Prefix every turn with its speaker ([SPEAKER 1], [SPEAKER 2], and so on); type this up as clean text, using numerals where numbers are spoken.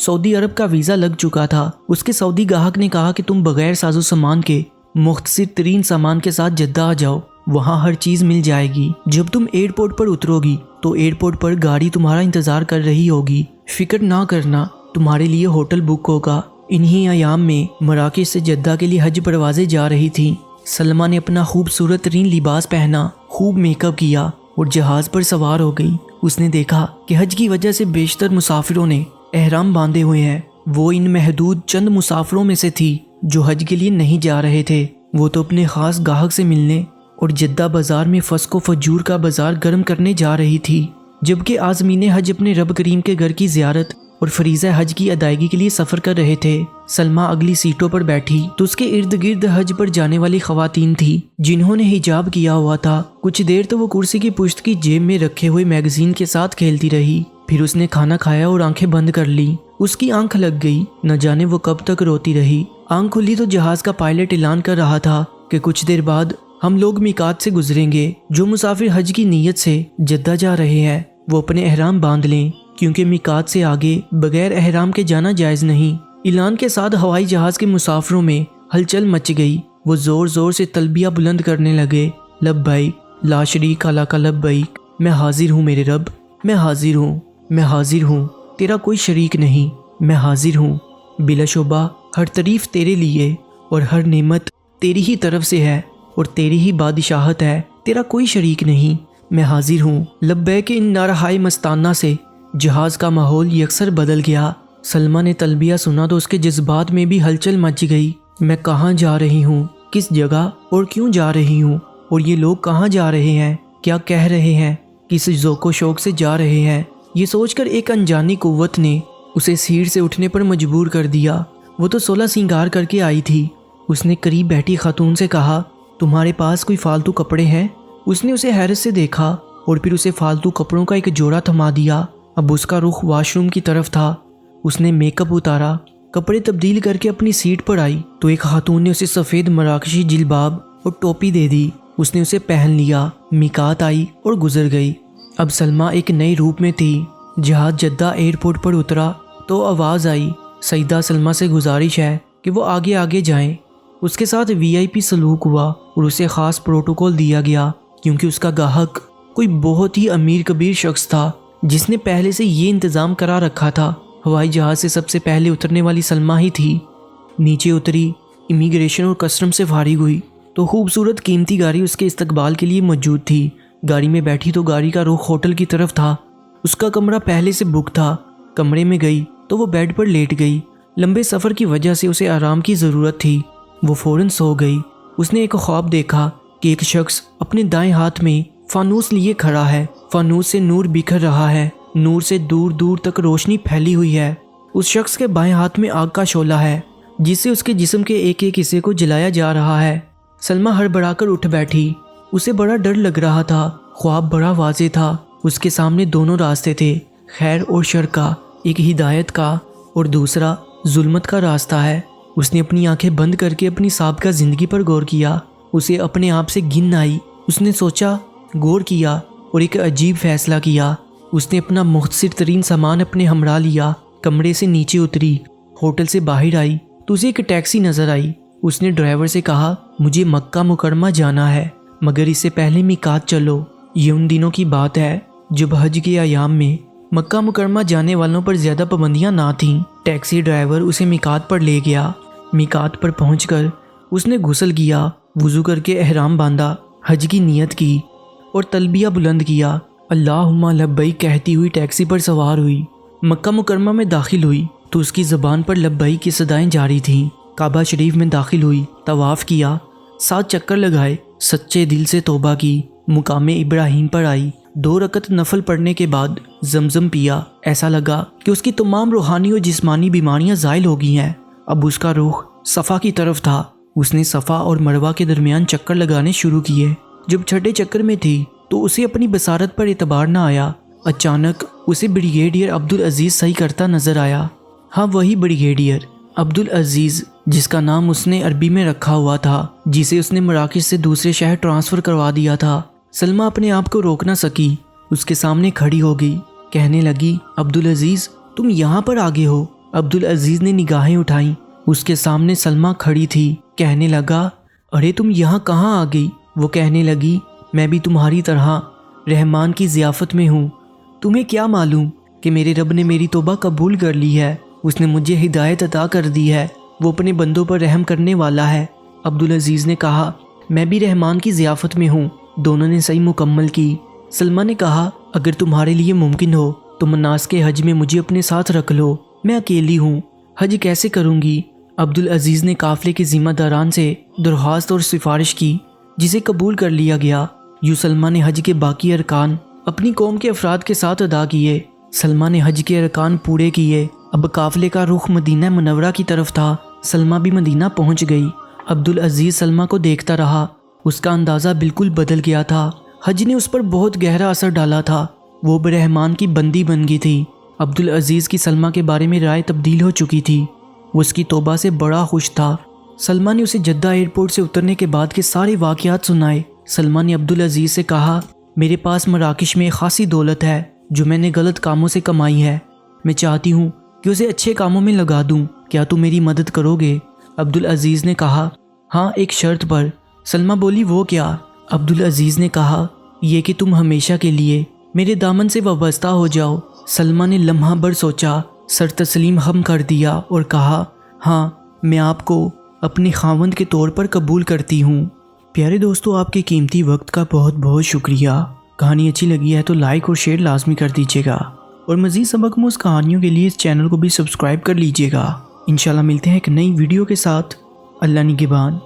[SPEAKER 1] سعودی عرب کا ویزا لگ چکا تھا۔ اس کے سعودی گاہک نے کہا کہ تم بغیر ساز و سامان کے مختصر ترین سامان کے ساتھ جدہ آ جاؤ، وہاں ہر چیز مل جائے گی۔ جب تم ایئرپورٹ پر اترو گی تو ایئرپورٹ پر گاڑی تمہارا انتظار کر رہی ہوگی، فکر نہ کرنا، تمہارے لیے ہوٹل بک ہوگا۔ انہی ایام میں مراکش سے جدہ کے لیے حج پروازیں جا رہی تھیں۔ سلمہ نے اپنا خوبصورت ترین لباس پہنا، خوب میک اپ کیا اور جہاز پر سوار ہو گئی۔ اس نے دیکھا کہ حج کی وجہ سے بیشتر مسافروں نے احرام باندھے ہوئے ہیں۔ وہ ان محدود چند مسافروں میں سے تھی جو حج کے لیے نہیں جا رہے تھے۔ وہ تو اپنے خاص گاہک سے ملنے اور جدہ بازار میں فسق و فجور کا بازار گرم کرنے جا رہی تھی، جبکہ عازمین حج اپنے رب کریم کے گھر کی زیارت اور فریضہ حج کی ادائیگی کے لیے سفر کر رہے تھے۔ سلمہ اگلی سیٹوں پر بیٹھی تو اس کے ارد گرد حج پر جانے والی خواتین تھی جنہوں نے حجاب کیا ہوا تھا۔ کچھ دیر تو وہ کرسی کی پشت کی جیب میں رکھے ہوئے میگزین کے ساتھ کھیلتی رہی، پھر اس نے کھانا کھایا اور آنکھیں بند کر لی۔ اس کی آنکھ لگ گئی، نہ جانے وہ کب تک روتی رہی۔ آنکھ کھلی تو جہاز کا پائلٹ اعلان کر رہا تھا کہ کچھ دیر بعد ہم لوگ میقات سے گزریں گے۔ جو مسافر حج کی نیت سے جدہ جا رہے ہیں وہ اپنے احرام باندھ لیں، کیونکہ میقات سے آگے بغیر احرام کے جانا جائز نہیں۔ اعلان کے ساتھ ہوائی جہاز کے مسافروں میں ہلچل مچ گئی۔ وہ زور زور سے تلبیہ بلند کرنے لگے، لبیک لا شریک لک لبیک، میں حاضر ہوں میرے رب، میں حاضر ہوں، میں حاضر ہوں، تیرا کوئی شریک نہیں، میں حاضر ہوں، بلا شبہ ہر تعریف تیرے لیے اور ہر نعمت تیری ہی طرف سے ہے اور تیری ہی بادشاہت ہے، تیرا کوئی شریک نہیں، میں حاضر ہوں۔ لبیک ان نعرہائے مستانہ سے جہاز کا ماحول یکسر بدل گیا۔ سلمہ نے تلبیہ سنا تو اس کے جذبات میں بھی ہلچل مچ گئی۔ میں کہاں جا رہی ہوں، کس جگہ اور کیوں جا رہی ہوں، اور یہ لوگ کہاں جا رہے ہیں، کیا کہہ رہے ہیں، کس ذوق و شوق سے جا رہے ہیں۔ یہ سوچ کر ایک انجانی قوت نے اسے سیٹ سے اٹھنے پر مجبور کر دیا۔ وہ تو 16 سنگار کر کے آئی تھی۔ اس نے قریب بیٹھی خاتون سے کہا، تمہارے پاس کوئی فالتو کپڑے ہیں؟ اس نے اسے حیرت سے دیکھا اور پھر اسے فالتو کپڑوں کا ایک جوڑا تھما دیا۔ اب اس کا رخ واش روم کی طرف تھا۔ اس نے میک اپ اتارا، کپڑے تبدیل کر کے اپنی سیٹ پر آئی تو ایک خاتون نے اسے سفید مراکشی جلباب اور ٹوپی دے دی۔ اس نے اسے پہن لیا، میقات آئی اور گزر گئی۔ اب سلمہ ایک نئے روپ میں تھی۔ جہاز جدہ ایئرپورٹ پر اترا تو آواز آئی، سیدہ سلمہ سے گزارش ہے کہ وہ آگے آگے جائیں۔ اس کے ساتھ VIP سلوک ہوا اور اسے خاص پروٹوکول دیا گیا، کیونکہ اس کا گاہک کوئی بہت ہی امیر کبیر شخص تھا جس نے پہلے سے یہ انتظام کرا رکھا تھا۔ ہوائی جہاز سے سب سے پہلے اترنے والی سلمہ ہی تھی۔ نیچے اتری، امیگریشن اور کسٹم سے فارغ ہوئی تو خوبصورت قیمتی گاڑی اس کے استقبال کے لیے موجود تھی۔ گاڑی میں بیٹھی تو گاڑی کا رخ ہوٹل کی طرف تھا۔ اس کا کمرہ پہلے سے بک تھا۔ کمرے میں گئی تو وہ بیڈ پر لیٹ گئی۔ لمبے سفر کی وجہ سے اسے آرام کی ضرورت تھی۔ وہ فوراً سو گئی۔ اس نے ایک خواب دیکھا کہ ایک شخص اپنے دائیں ہاتھ میں فانوس لیے کھڑا ہے۔ فانوس سے نور بکھر رہا ہے، نور سے دور دور تک روشنی پھیلی ہوئی ہے۔ اس شخص کے بائیں ہاتھ میں آگ کا شعلہ ہے جس سے اس کے جسم کے ایک ایک حصے کو جلایا جا رہا ہے۔ سلمہ ہڑبڑا کر اٹھ بیٹھی۔ اسے بڑا ڈر لگ رہا تھا۔ خواب بڑا واضح تھا۔ اس کے سامنے دونوں راستے تھے، خیر اور شر کا، ایک ہدایت کا اور دوسرا ظلمت کا راستہ ہے۔ اس نے اپنی آنکھیں بند کر کے اپنی سابقہ زندگی پر غور کیا۔ اسے اپنے آپ سے گھن آئی۔ اس نے سوچا، غور کیا اور ایک عجیب فیصلہ کیا۔ اس نے اپنا مختصر ترین سامان اپنے ہمراہ لیا، کمرے سے نیچے اتری، ہوٹل سے باہر آئی تو اسے ایک ٹیکسی نظر آئی۔ اس نے ڈرائیور سے کہا، مجھے مکہ مکرمہ جانا ہے، مگر اس سے پہلے میقات چلو۔ یہ ان دنوں کی بات ہے جب حج کے ایام میں مکہ مکرمہ جانے والوں پر زیادہ پابندیاں نہ تھیں۔ ٹیکسی ڈرائیور اسے میقات پر لے گیا۔ میقات پر پہنچ کر اس نے غسل کیا، وضو کر کے احرام باندھا، حج کی نیت کی اور تلبیہ بلند کیا۔ اللہم لبیک کہتی ہوئی ٹیکسی پر سوار ہوئی۔ مکہ مکرمہ میں داخل ہوئی تو اس کی زبان پر لبیک کی صدائیں جاری تھیں۔ کعبہ شریف میں داخل ہوئی، طواف کیا، 7 چکر لگائے، سچے دل سے توبہ کی، مقام ابراہیم پر آئی، 2 رکعت نفل پڑھنے کے بعد زمزم پیا۔ ایسا لگا کہ اس کی تمام روحانی اور جسمانی بیماریاں زائل ہو گئی ہیں۔ اب اس کا رخ صفا کی طرف تھا۔ اس نے صفا اور مروہ کے درمیان چکر لگانے شروع کیے۔ جب چھٹے چکر میں تھی تو اسے اپنی بصارت پر اعتبار نہ آیا۔ اچانک اسے بریگیڈیئر عبدالعزیز صحیح کرتا نظر آیا۔ ہاں، وہی بریگیڈیئر عبدالعزیز جس کا نام اس نے عربی میں رکھا ہوا تھا، جسے اس نے مراکش سے دوسرے شہر ٹرانسفر کروا دیا تھا۔ سلمہ اپنے آپ کو روک نہ سکی، اس کے سامنے کھڑی ہو گئی، کہنے لگی، عبدالعزیز تم یہاں پر آگے ہو؟ عبدالعزیز نے نگاہیں اٹھائیں۔ اس کے سامنے سلمہ کھڑی تھی۔ کہنے لگا، ارے تم یہاں کہاں آ گئی؟ وہ کہنے لگی، میں بھی تمہاری طرح رحمان کی ضیافت میں ہوں۔ تمہیں کیا معلوم کہ میرے رب نے میری توبہ قبول کر لی ہے، اس نے مجھے ہدایت عطا کر دی ہے، وہ اپنے بندوں پر رحم کرنے والا ہے۔ عبدالعزیز نے کہا، میں بھی رحمان کی ضیافت میں ہوں۔ دونوں نے صحیح مکمل کی۔ سلمہ نے کہا، اگر تمہارے لیے ممکن ہو تو مناسک حج میں مجھے اپنے ساتھ رکھ لو، میں اکیلی ہوں، حج کیسے کروں گی؟ عبدالعزیز نے قافلے کے ذمہ داران سے درخواست اور سفارش کی، جسے قبول کر لیا گیا۔ یوں سلمہ نے حج کے باقی ارکان اپنی قوم کے افراد کے ساتھ ادا کیے۔ سلمہ نے حج کے ارکان پورے کیے۔ اب قافلے کا رخ مدینہ منورہ کی طرف تھا۔ سلمہ بھی مدینہ پہنچ گئی۔ عبدالعزیز سلمہ کو دیکھتا رہا۔ اس کا اندازہ بالکل بدل گیا تھا۔ حج نے اس پر بہت گہرا اثر ڈالا تھا۔ وہ رحمان کی بندی بن گئی تھی۔ عبدالعزیز کی سلمہ کے بارے میں رائے تبدیل ہو چکی تھی۔ وہ اس کی توبہ سے بڑا خوش تھا۔ سلمہ نے اسے جدہ ایئرپورٹ سے اترنے کے بعد کے سارے واقعات سنائے۔ سلمہ نے عبدالعزیز سے کہا، میرے پاس مراکش میں خاصی دولت ہے جو میں نے غلط کاموں سے کمائی ہے، میں چاہتی ہوں کہ اسے اچھے کاموں میں لگا دوں، کیا تم میری مدد کرو گے؟ عبدالعزیز نے کہا، ہاں ایک شرط پر۔ سلمہ بولی، وہ کیا؟ عبدالعزیز نے کہا، یہ کہ تم ہمیشہ کے لیے میرے دامن سے وابستہ ہو جاؤ۔ سلمہ نے لمحہ بھر سوچا، سر تسلیم خم کر دیا اور کہا، ہاں میں آپ کو اپنے خاوند کے طور پر قبول کرتی ہوں۔ پیارے دوستو، آپ کے قیمتی وقت کا بہت بہت شکریہ۔ کہانی اچھی لگی ہے تو لائک اور شیئر لازمی کر دیجیے گا، اور مزید سبق موز کہانیوں کے لیے اس چینل کو بھی سبسکرائب کر لیجیے گا۔ انشاءاللہ ملتے ہیں ایک نئی ویڈیو کے ساتھ۔ اللہ نگہبان۔